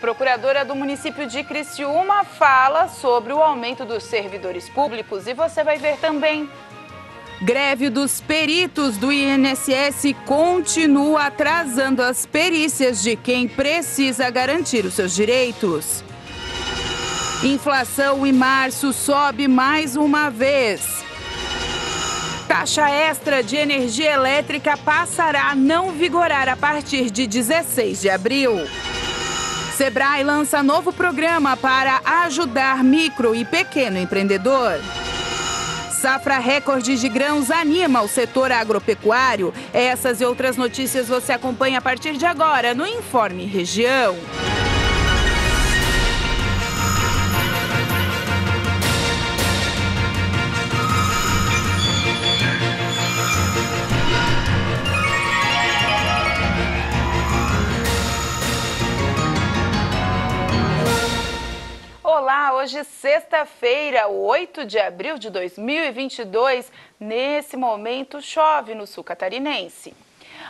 Procuradora do município de Criciúma fala sobre o aumento dos servidores públicos e você vai ver também. Greve dos peritos do INSS continua atrasando as perícias de quem precisa garantir os seus direitos. Inflação em março sobe mais uma vez. Taxa extra de energia elétrica passará a não vigorar a partir de 16 de abril. Sebrae lança novo programa para ajudar micro e pequeno empreendedor. Safra recorde de grãos anima o setor agropecuário. Essas e outras notícias você acompanha a partir de agora no Informe Região. Olá, hoje sexta-feira, 8 de abril de 2022. Nesse momento chove no sul catarinense.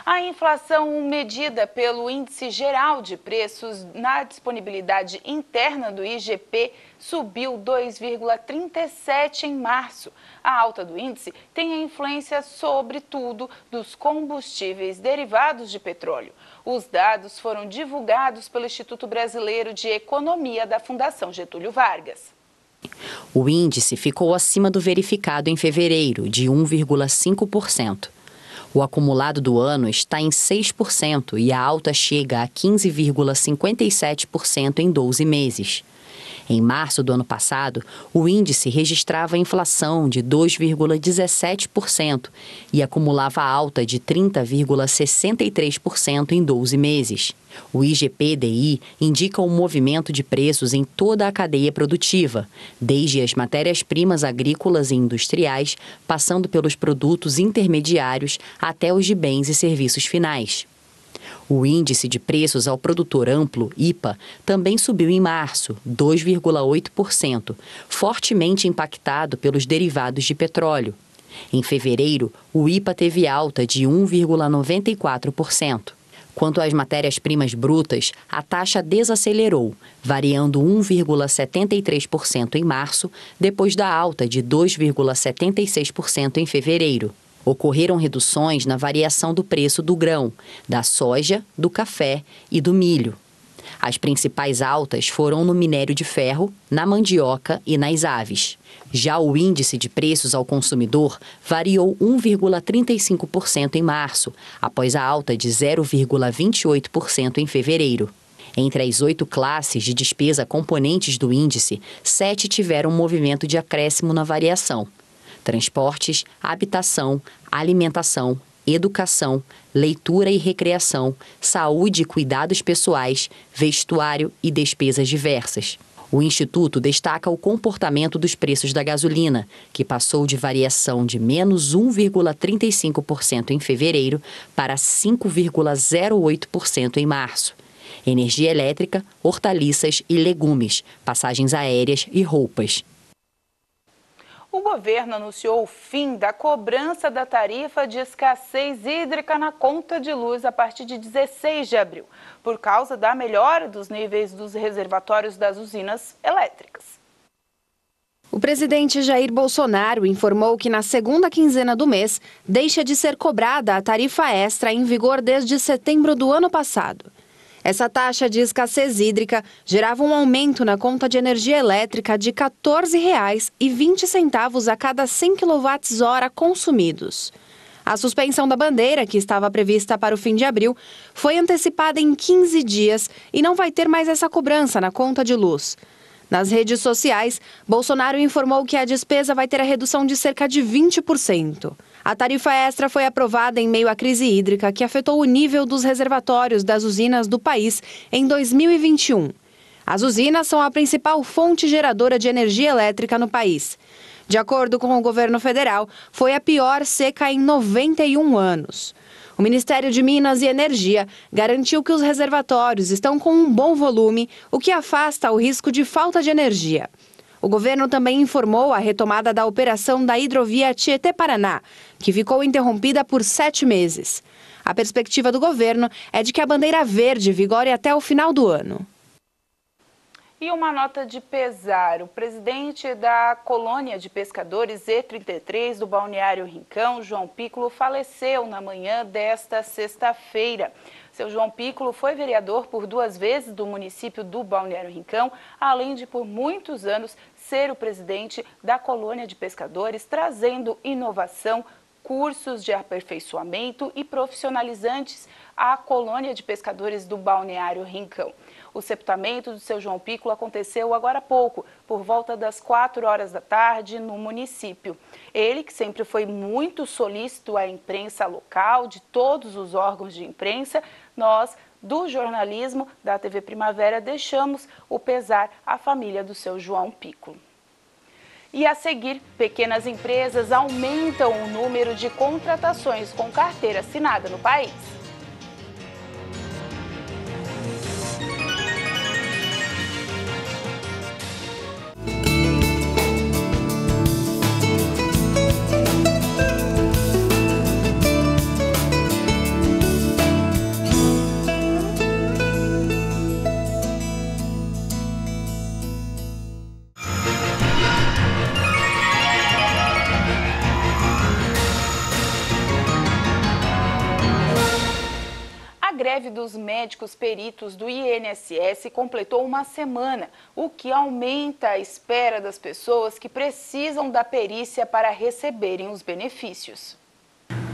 A inflação medida pelo Índice Geral de Preços na disponibilidade interna do IGP subiu 2,37 em março. A alta do índice tem a influência, sobretudo, dos combustíveis derivados de petróleo. Os dados foram divulgados pelo Instituto Brasileiro de Economia da Fundação Getúlio Vargas. O índice ficou acima do verificado em fevereiro, de 1,5%. O acumulado do ano está em 6% e a alta chega a 15,57% em 12 meses. Em março do ano passado, o índice registrava inflação de 2,17% e acumulava alta de 30,63% em 12 meses. O IGP-DI indica o movimento de preços em toda a cadeia produtiva, desde as matérias-primas agrícolas e industriais, passando pelos produtos intermediários até os de bens e serviços finais. O índice de preços ao produtor amplo, IPA, também subiu em março, 2,8%, fortemente impactado pelos derivados de petróleo. Em fevereiro, o IPA teve alta de 1,94%. Quanto às matérias-primas brutas, a taxa desacelerou, variando 1,73% em março, depois da alta de 2,76% em fevereiro. Ocorreram reduções na variação do preço do grão, da soja, do café e do milho. As principais altas foram no minério de ferro, na mandioca e nas aves. Já o índice de preços ao consumidor variou 1,35% em março, após a alta de 0,28% em fevereiro. Entre as 8 classes de despesa componentes do índice, 7 tiveram movimento de acréscimo na variação: transportes, habitação, alimentação, educação, leitura e recreação, saúde e cuidados pessoais, vestuário e despesas diversas. O Instituto destaca o comportamento dos preços da gasolina, que passou de variação de menos 1,35% em fevereiro para 5,08% em março. Energia elétrica, hortaliças e legumes, passagens aéreas e roupas. O governo anunciou o fim da cobrança da tarifa de escassez hídrica na conta de luz a partir de 16 de abril, por causa da melhora dos níveis dos reservatórios das usinas elétricas. O presidente Jair Bolsonaro informou que na segunda quinzena do mês deixa de ser cobrada a tarifa extra em vigor desde setembro do ano passado. Essa taxa de escassez hídrica gerava um aumento na conta de energia elétrica de R$ 14,20 a cada 100 kWh consumidos. A suspensão da bandeira, que estava prevista para o fim de abril, foi antecipada em 15 dias e não vai ter mais essa cobrança na conta de luz. Nas redes sociais, Bolsonaro informou que a despesa vai ter a redução de cerca de 20%. A tarifa extra foi aprovada em meio à crise hídrica que afetou o nível dos reservatórios das usinas do país em 2021. As usinas são a principal fonte geradora de energia elétrica no país. De acordo com o governo federal, foi a pior seca em 91 anos. O Ministério de Minas e Energia garantiu que os reservatórios estão com um bom volume, o que afasta o risco de falta de energia. O governo também informou a retomada da operação da hidrovia Tietê-Paraná, que ficou interrompida por 7 meses. A perspectiva do governo é de que a bandeira verde vigore até o final do ano. E uma nota de pesar, o presidente da colônia de pescadores E33 do Balneário Rincão, João Piccolo, faleceu na manhã desta sexta-feira. Seu João Piccolo foi vereador por 2 vezes do município do Balneário Rincão, além de por muitos anos ser o presidente da colônia de pescadores, trazendo inovação, cursos de aperfeiçoamento e profissionalizantes à colônia de pescadores do Balneário Rincão. O sepultamento do seu João Piccolo aconteceu agora há pouco, por volta das 4 horas da tarde, no município. Ele, que sempre foi muito solícito à imprensa local, de todos os órgãos de imprensa, nós, do jornalismo da TV Primavera, deixamos o pesar à família do seu João Piccolo. E a seguir, pequenas empresas aumentam o número de contratações com carteira assinada no país. A greve dos médicos peritos do INSS completou uma semana, o que aumenta a espera das pessoas que precisam da perícia para receberem os benefícios.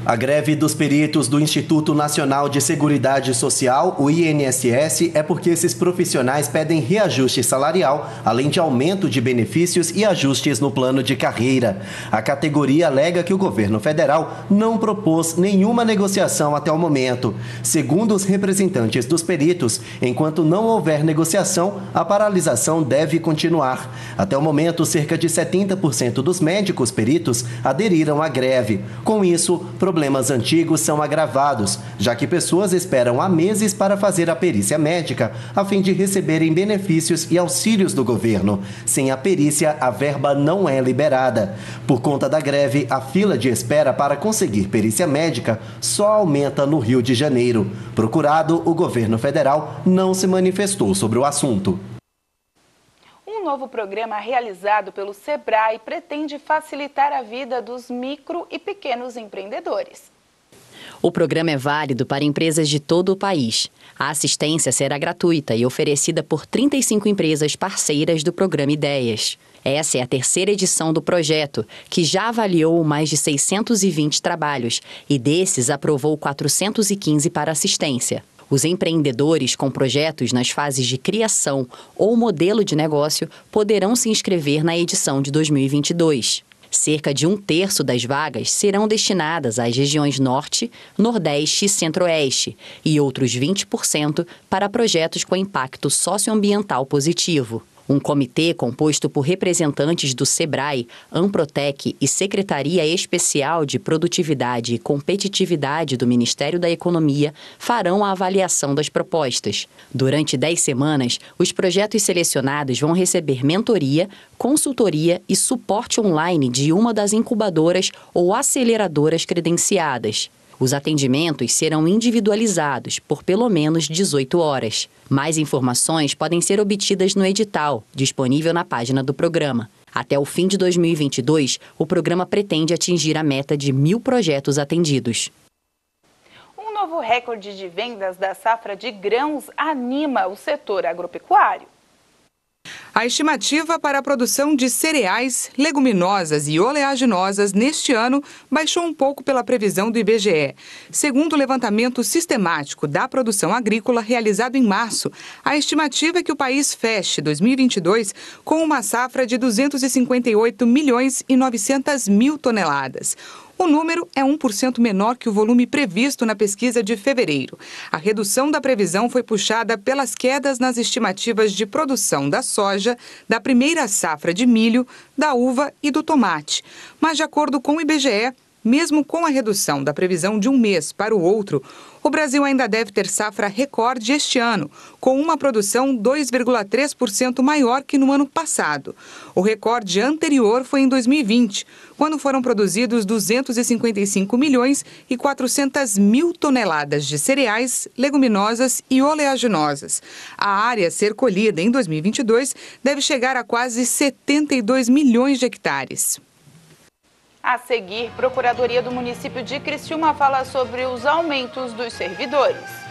A greve dos peritos do Instituto Nacional de Seguridade Social, o INSS, é porque esses profissionais pedem reajuste salarial, além de aumento de benefícios e ajustes no plano de carreira. A categoria alega que o governo federal não propôs nenhuma negociação até o momento. Segundo os representantes dos peritos, enquanto não houver negociação, a paralisação deve continuar. Até o momento, cerca de 70% dos médicos peritos aderiram à greve. Com isso, problemas antigos são agravados, já que pessoas esperam há meses para fazer a perícia médica, a fim de receberem benefícios e auxílios do governo. Sem a perícia, a verba não é liberada. Por conta da greve, a fila de espera para conseguir perícia médica só aumenta no Rio de Janeiro. Procurado, o governo federal não se manifestou sobre o assunto. Um novo programa realizado pelo Sebrae pretende facilitar a vida dos micro e pequenos empreendedores. O programa é válido para empresas de todo o país. A assistência será gratuita e oferecida por 35 empresas parceiras do programa Ideias. Essa é a 3ª edição do projeto, que já avaliou mais de 620 trabalhos e desses aprovou 415 para assistência. Os empreendedores com projetos nas fases de criação ou modelo de negócio poderão se inscrever na edição de 2022. Cerca de 1/3 das vagas serão destinadas às regiões Norte, Nordeste e Centro-Oeste e outros 20% para projetos com impacto socioambiental positivo. Um comitê composto por representantes do Sebrae, Amprotec e Secretaria Especial de Produtividade e Competitividade do Ministério da Economia farão a avaliação das propostas. Durante 10 semanas, os projetos selecionados vão receber mentoria, consultoria e suporte online de uma das incubadoras ou aceleradoras credenciadas. Os atendimentos serão individualizados por pelo menos 18 horas. Mais informações podem ser obtidas no edital, disponível na página do programa. Até o fim de 2022, o programa pretende atingir a meta de 1.000 projetos atendidos. Um novo recorde de vendas da safra de grãos anima o setor agropecuário. A estimativa para a produção de cereais, leguminosas e oleaginosas neste ano baixou um pouco pela previsão do IBGE. Segundo o levantamento sistemático da produção agrícola realizado em março, a estimativa é que o país feche 2022 com uma safra de 258 milhões e 900 mil toneladas. O número é 1% menor que o volume previsto na pesquisa de fevereiro. A redução da previsão foi puxada pelas quedas nas estimativas de produção da soja, da primeira safra de milho, da uva e do tomate. Mas, de acordo com o IBGE, mesmo com a redução da previsão de um mês para o outro, o Brasil ainda deve ter safra recorde este ano, com uma produção 2,3% maior que no ano passado. O recorde anterior foi em 2020, quando foram produzidos 255 milhões e 400 mil toneladas de cereais, leguminosas e oleaginosas. A área a ser colhida em 2022 deve chegar a quase 72 milhões de hectares. A seguir, Procuradoria do município de Criciúma fala sobre os aumentos dos servidores.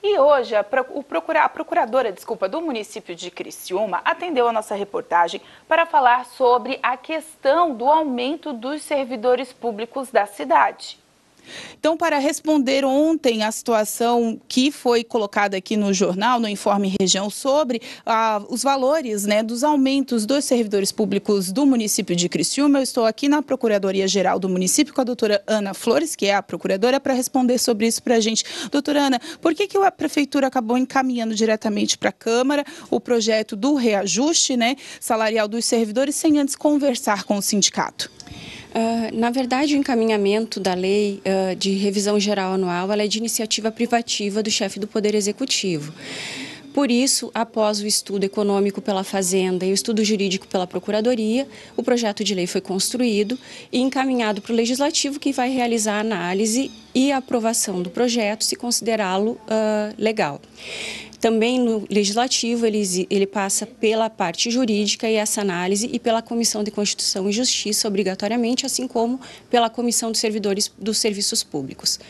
E hoje, a procuradora do município de Criciúma atendeu a nossa reportagem para falar sobre a questão do aumento dos servidores públicos da cidade. Então, para responder ontem a situação que foi colocada aqui no jornal, no Informe Região, sobre os valores, dos aumentos dos servidores públicos do município de Criciúma, eu estou aqui na Procuradoria-Geral do município com a doutora Ana Flores, que é a procuradora, para responder sobre isso para a gente. Doutora Ana, por que a Prefeitura acabou encaminhando diretamente para a Câmara o projeto do reajuste salarial dos servidores sem antes conversar com o sindicato? Na verdade, o encaminhamento da lei de revisão geral anual ela é de iniciativa privativa do chefe do Poder Executivo. Por isso, após o estudo econômico pela Fazenda e o estudo jurídico pela Procuradoria, o projeto de lei foi construído e encaminhado para o Legislativo, que vai realizar a análise e a aprovação do projeto, se considerá-lo legal. Também no Legislativo, ele passa pela parte jurídica e essa análise e pela Comissão de Constituição e Justiça, obrigatoriamente, assim como pela Comissão dos Servidores dos Serviços Públicos.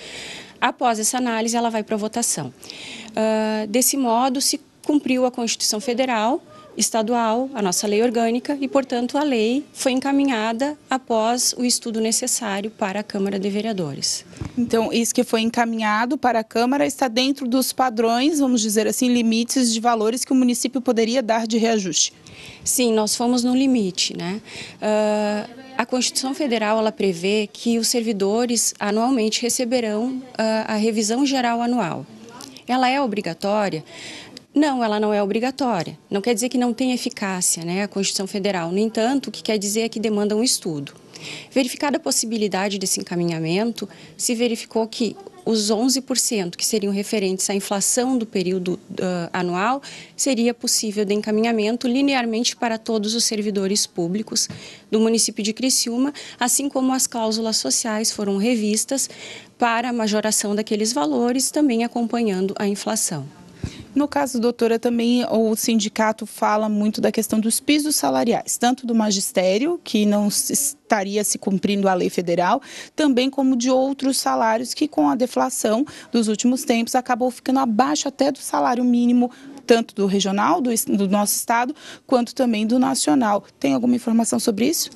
Após essa análise, ela vai para a votação. Desse modo, se cumpriu a Constituição Federal, estadual, a nossa lei orgânica e, portanto, a lei foi encaminhada após o estudo necessário para a Câmara de Vereadores. Então, isso que foi encaminhado para a Câmara está dentro dos padrões, vamos dizer assim, limites de valores que o município poderia dar de reajuste? Sim, nós fomos no limite, A Constituição Federal ela prevê que os servidores anualmente receberão a revisão geral anual. Ela é obrigatória? Não, ela não é obrigatória. Não quer dizer que não tem eficácia, a Constituição Federal. No entanto, o que quer dizer é que demanda um estudo. Verificada a possibilidade desse encaminhamento, se verificou que os 11% que seriam referentes à inflação do período anual, seria possível de encaminhamento linearmente para todos os servidores públicos do município de Criciúma, assim como as cláusulas sociais foram revistas para a majoração daqueles valores, também acompanhando a inflação. No caso, doutora, também o sindicato fala muito da questão dos pisos salariais, tanto do magistério, que não estaria se cumprindo a lei federal, também como de outros salários que, com a deflação dos últimos tempos, acabou ficando abaixo até do salário mínimo, tanto do regional, do nosso estado, quanto também do nacional. Tem alguma informação sobre isso?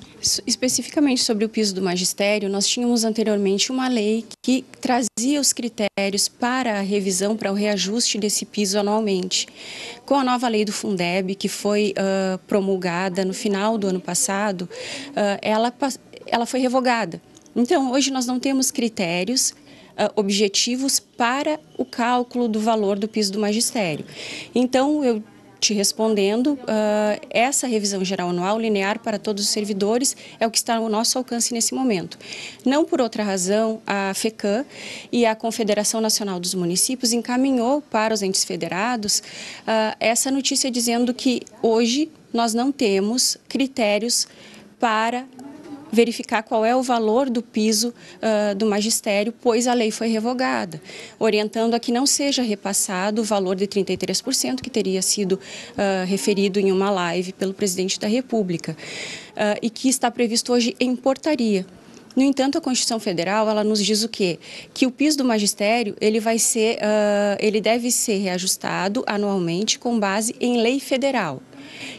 Especificamente sobre o piso do magistério, nós tínhamos anteriormente uma lei que trazia os critérios para a revisão, para o reajuste desse piso anualmente. Com a nova lei do Fundeb, que foi promulgada no final do ano passado, ela foi revogada. Então, hoje nós não temos critérios objetivos para o cálculo do valor do piso do magistério. Então, eu te respondendo, essa revisão geral anual linear para todos os servidores é o que está ao nosso alcance nesse momento. Não por outra razão, a FECAM e a Confederação Nacional dos Municípios encaminhou para os entes federados essa notícia dizendo que hoje nós não temos critérios para verificar qual é o valor do piso do magistério, pois a lei foi revogada, orientando a que não seja repassado o valor de 33% que teria sido referido em uma live pelo presidente da República e que está previsto hoje em portaria. No entanto, a Constituição Federal ela nos diz o quê? Que o piso do magistério ele deve ser reajustado anualmente com base em lei federal.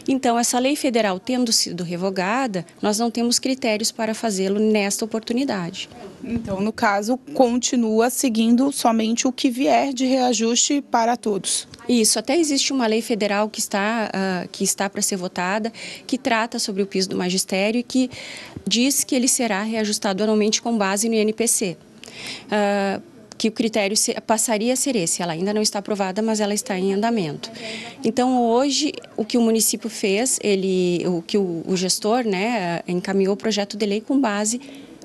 Então, essa lei federal tendo sido revogada, nós não temos critérios para fazê-lo nesta oportunidade. Então, no caso, continua seguindo somente o que vier de reajuste para todos. Isso, até existe uma lei federal que está para ser votada, que trata sobre o piso do magistério e que diz que ele será reajustado anualmente com base no INPC. Que o critério passaria a ser esse. Ela ainda não está aprovada, mas ela está em andamento. Então, hoje, o que o município fez, o que o gestor, né, encaminhou o projeto de lei com base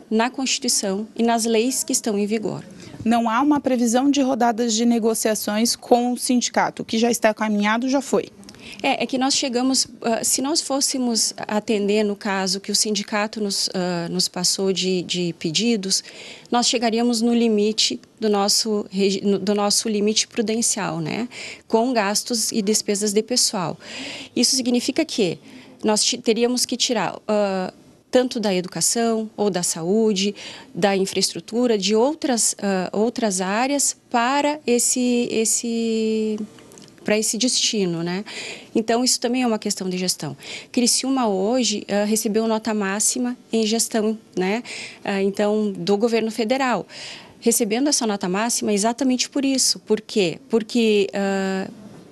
na Constituição e nas leis que estão em vigor. Não há uma previsão de rodadas de negociações com o sindicato. O que já está caminhado já foi. É que nós chegamos, se nós fôssemos atender no caso que o sindicato nos passou de pedidos, nós chegaríamos no limite do nosso limite prudencial, né? Com gastos e despesas de pessoal. Isso significa que nós teríamos que tirar tanto da educação ou da saúde, da infraestrutura, de outras áreas para esse destino, né? Então, isso também é uma questão de gestão. Criciúma hoje recebeu nota máxima em gestão, né? Então, do governo federal. Recebendo essa nota máxima exatamente por isso. Por quê? Porque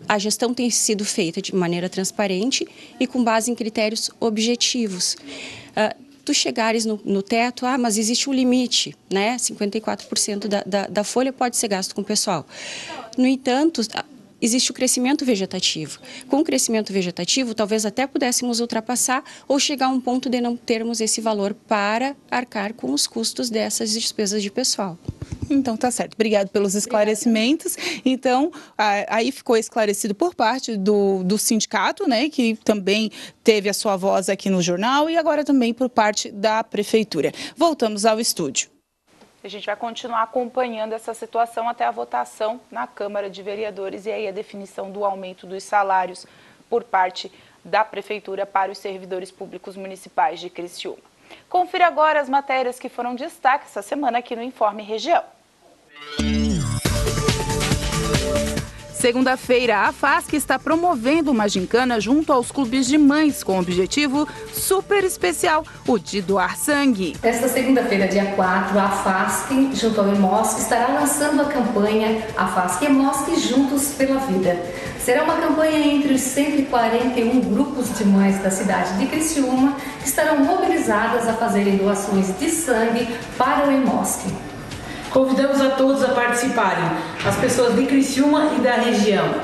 a gestão tem sido feita de maneira transparente e com base em critérios objetivos. Tu chegares no teto, mas existe um limite, né? 54% da folha pode ser gasto com o pessoal. No entanto, existe o crescimento vegetativo. Com o crescimento vegetativo, talvez até pudéssemos ultrapassar ou chegar a um ponto de não termos esse valor para arcar com os custos dessas despesas de pessoal. Então, tá certo. Obrigado pelos esclarecimentos. Então, aí ficou esclarecido por parte do sindicato, né, que também teve a sua voz aqui no jornal, e agora também por parte da prefeitura. Voltamos ao estúdio. A gente vai continuar acompanhando essa situação até a votação na Câmara de Vereadores e aí a definição do aumento dos salários por parte da Prefeitura para os servidores públicos municipais de Criciúma. Confira agora as matérias que foram destaque essa semana aqui no Informe Região. Segunda-feira, a FASC está promovendo uma gincana junto aos clubes de mães com um objetivo super especial, o de doar sangue. Esta segunda-feira, dia 4, a FASC, junto ao EMOSC, estará lançando a campanha A FASC e EMOSC Juntos pela Vida. Será uma campanha entre os 141 grupos de mães da cidade de Criciúma que estarão mobilizadas a fazerem doações de sangue para o EMOSC. Convidamos a todos a participarem, as pessoas de Criciúma e da região,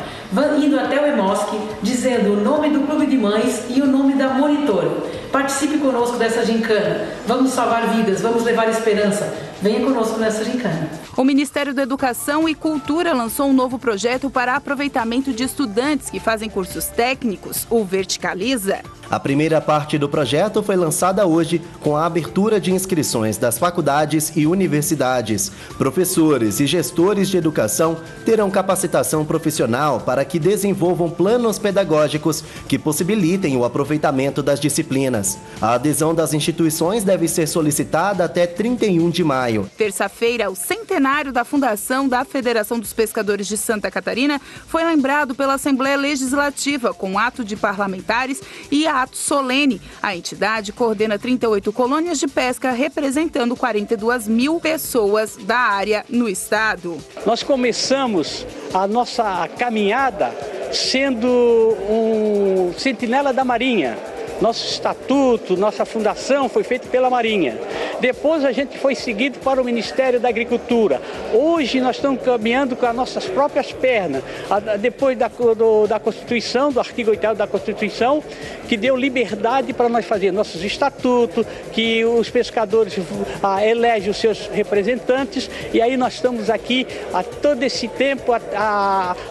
indo até o EMOSC, dizendo o nome do Clube de Mães e o nome da monitora. Participe conosco dessa gincana, vamos salvar vidas, vamos levar esperança. Venha conosco nessa gincana. O Ministério da Educação e Cultura lançou um novo projeto para aproveitamento de estudantes que fazem cursos técnicos, o Verticaliza. A primeira parte do projeto foi lançada hoje com a abertura de inscrições das faculdades e universidades. Professores e gestores de educação terão capacitação profissional para que desenvolvam planos pedagógicos que possibilitem o aproveitamento das disciplinas. A adesão das instituições deve ser solicitada até 31 de maio. Terça-feira, o centenário da fundação da Federação dos Pescadores de Santa Catarina foi lembrado pela Assembleia Legislativa com ato de parlamentares e ato solene. A entidade coordena 38 colônias de pesca, representando 42 mil pessoas da área no estado. Nós começamos a nossa caminhada sendo um sentinela da Marinha. Nosso estatuto, nossa fundação foi feita pela Marinha. Depois a gente foi seguido para o Ministério da Agricultura. Hoje nós estamos caminhando com as nossas próprias pernas. Depois da Constituição, do artigo 8º da Constituição, que deu liberdade para nós fazer nossos estatutos, que os pescadores elegem os seus representantes. E aí nós estamos aqui há todo esse tempo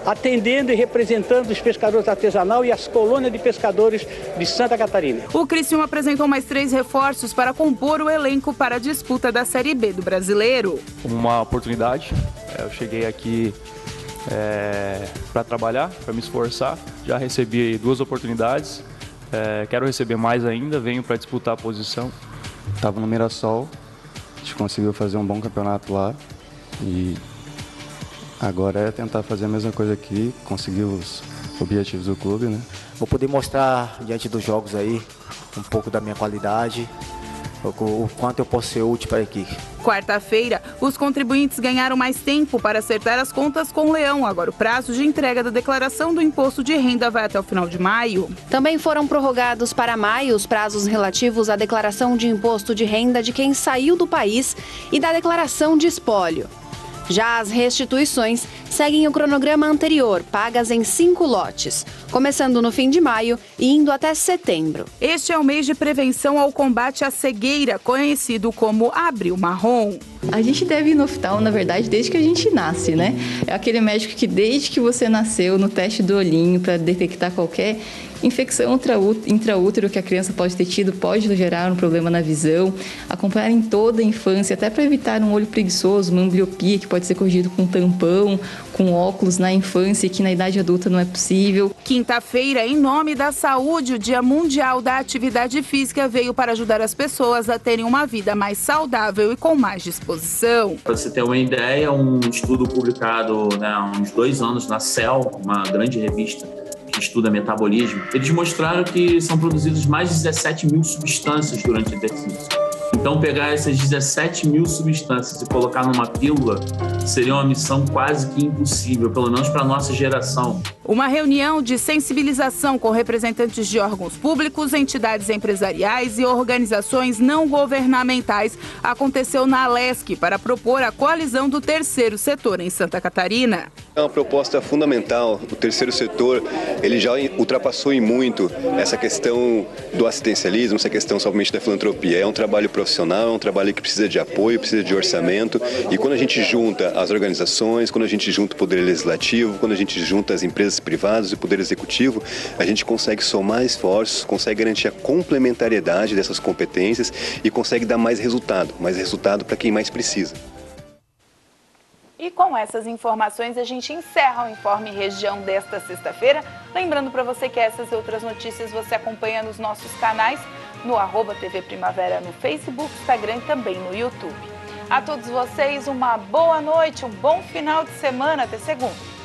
atendendo e representando os pescadores artesanal e as colônias de pescadores de Santa Catarina. O Criciúma apresentou mais 3 reforços para compor o elenco para a disputa da Série B do Brasileiro. Uma oportunidade, eu cheguei aqui para trabalhar, para me esforçar, já recebi 2 oportunidades, quero receber mais ainda, venho para disputar a posição. Estava no Mirassol, a gente conseguiu fazer um bom campeonato lá e agora é tentar fazer a mesma coisa aqui, conseguir os objetivos do clube, né? Vou poder mostrar diante dos jogos aí um pouco da minha qualidade, o quanto eu posso ser útil para a equipe. Quarta-feira, os contribuintes ganharam mais tempo para acertar as contas com o Leão. Agora o prazo de entrega da declaração do imposto de renda vai até o final de maio. Também foram prorrogados para maio os prazos relativos à declaração de imposto de renda de quem saiu do país e da declaração de espólio. Já as restituições seguem o cronograma anterior, pagas em 5 lotes, começando no fim de maio e indo até setembro. Este é o mês de prevenção ao combate à cegueira, conhecido como Abril Marrom. A gente deve ir no oftalmo, na verdade, desde que a gente nasce, né? É aquele médico que desde que você nasceu, no teste do olhinho, para detectar qualquer infecção intraútero que a criança pode ter tido, pode gerar um problema na visão, acompanhar em toda a infância, até para evitar um olho preguiçoso, uma ambliopia que pode ser corrigido com tampão, com óculos na infância e que na idade adulta não é possível. Quinta-feira, em nome da saúde, o Dia Mundial da Atividade Física veio para ajudar as pessoas a terem uma vida mais saudável e com mais disposição. Para você ter uma ideia, um estudo publicado há uns 2 anos na Cell, uma grande revista que estuda metabolismo, eles mostraram que são produzidas mais de 17 mil substâncias durante o exercício. Então, pegar essas 17 mil substâncias e colocar numa pílula seria uma missão quase que impossível, pelo menos para a nossa geração. Uma reunião de sensibilização com representantes de órgãos públicos, entidades empresariais e organizações não governamentais aconteceu na Alesc para propor a coalizão do terceiro setor em Santa Catarina. É uma proposta fundamental. O terceiro setor, ele já ultrapassou em muito essa questão do assistencialismo, essa questão somente da filantropia. É um trabalho profissional, é um trabalho que precisa de apoio, precisa de orçamento. E quando a gente junta as organizações, quando a gente junta o poder legislativo, quando a gente junta as empresas privadas e o poder executivo, a gente consegue somar esforços, consegue garantir a complementariedade dessas competências e consegue dar mais resultado para quem mais precisa. E com essas informações a gente encerra o Informe Região desta sexta-feira. Lembrando para você que essas e outras notícias você acompanha nos nossos canais, no @TV Primavera no Facebook, Instagram e também no YouTube. A todos vocês uma boa noite, um bom final de semana, até segunda.